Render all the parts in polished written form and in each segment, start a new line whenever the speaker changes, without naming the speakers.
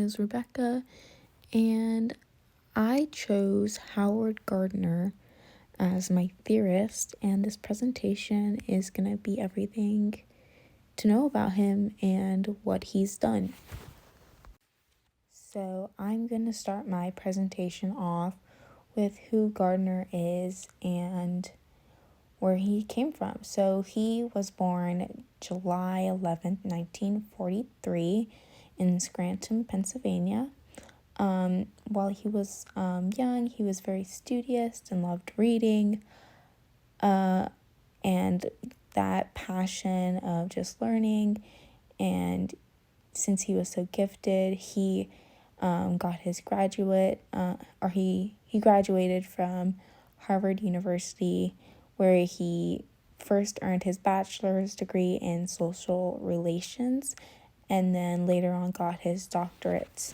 is Rebecca, and I chose Howard Gardner as my theorist, and this presentation is going to be everything to know about him and what he's done. So, I'm going to start my presentation off with who Gardner is and where he came from. So, he was born July 11th, 1943 in Scranton, Pennsylvania. While he was young, he was very studious and loved reading, and that passion of just learning. And since he was so gifted, he got his he graduated from Harvard University, where he first earned his bachelor's degree in social relations, and then later on got his doctorate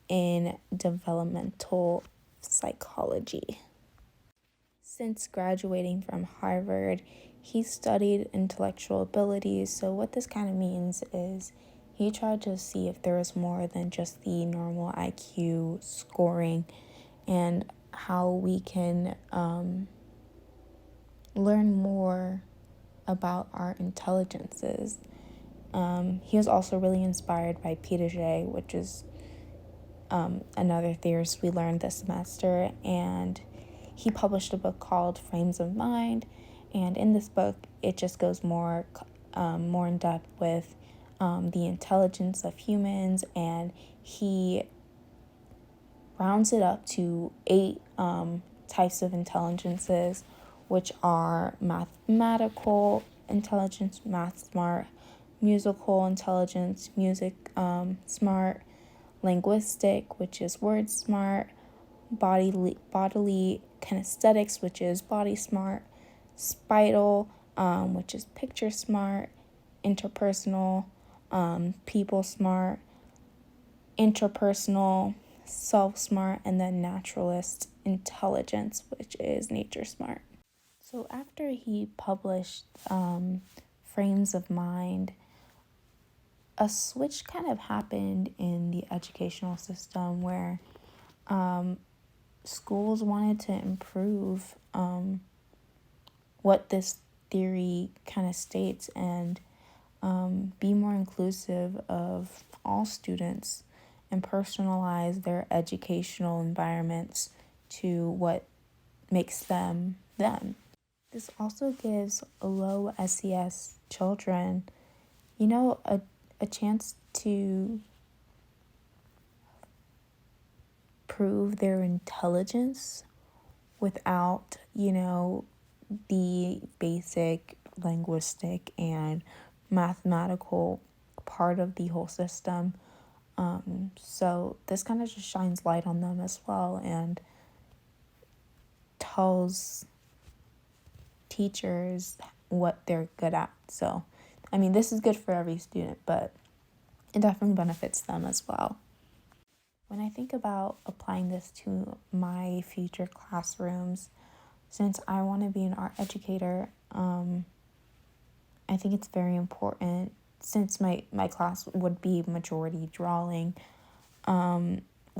in developmental psychology. Since graduating from Harvard, he studied intellectual abilities. So what this kind of means is he tried to see if there was more than just the normal IQ scoring and how we can learn more about our intelligences. He was also really inspired by Piaget, which is another theorist we learned this semester, and he published a book called Frames of Mind, and in this book it just goes more in depth with the intelligence of humans, and he rounds it up to 8 types of intelligences, which are mathematical intelligence, math smart, musical intelligence, music smart, linguistic, which is word smart, bodily kinesthetics, which is body smart, spital, which is picture smart, interpersonal, people smart, interpersonal, self smart, and then naturalist intelligence, which is nature smart. So after he published Frames of Mind, a switch kind of happened in the educational system where schools wanted to improve what this theory kind of states and be more inclusive of all students and personalize their educational environments to what makes them them. This also gives low SES children, a chance to prove their intelligence without, the basic linguistic and mathematical part of the whole system. So this kind of just shines light on them as well and tells teachers what they're good at. So, this is good for every student, but it definitely benefits them as well. When I think about applying this to my future classrooms, since I want to be an art educator, I think it's very important, since my class would be majority drawing,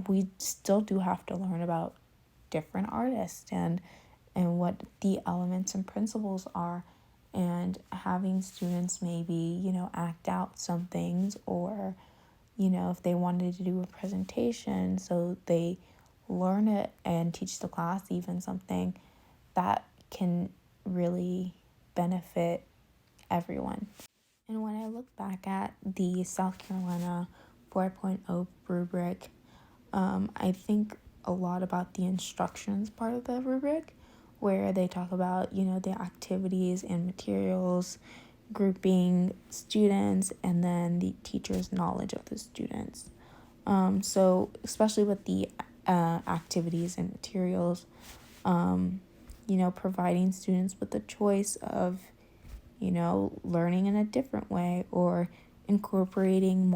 we still do have to learn about different artists and what the elements and principles are, and having students maybe, act out some things, or, if they wanted to do a presentation, so they learn it and teach the class even something that can really benefit everyone. And when I look back at the South Carolina 4.0 rubric, I think a lot about the instructions part of the rubric, where they talk about, the activities and materials, grouping students, and then the teacher's knowledge of the students. So especially with the activities and materials, providing students with the choice of, learning in a different way, or incorporating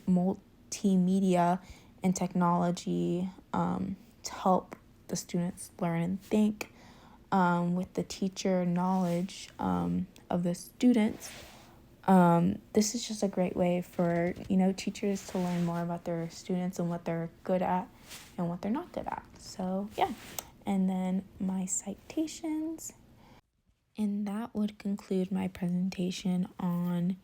multimedia and technology to help the students learn and think, with the teacher knowledge of the students, This is just a great way for, teachers to learn more about their students and what they're good at and what they're not good at. So, yeah. And then my citations. And that would conclude my presentation on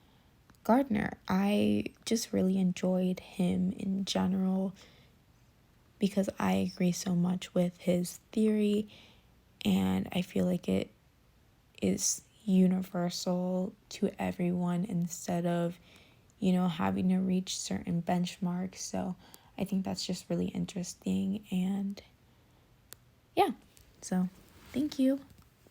Gardner. I just really enjoyed him in general because I agree so much with his theory, and I feel like it is universal to everyone instead of, having to reach certain benchmarks. So I think that's just really interesting. And yeah, so thank you.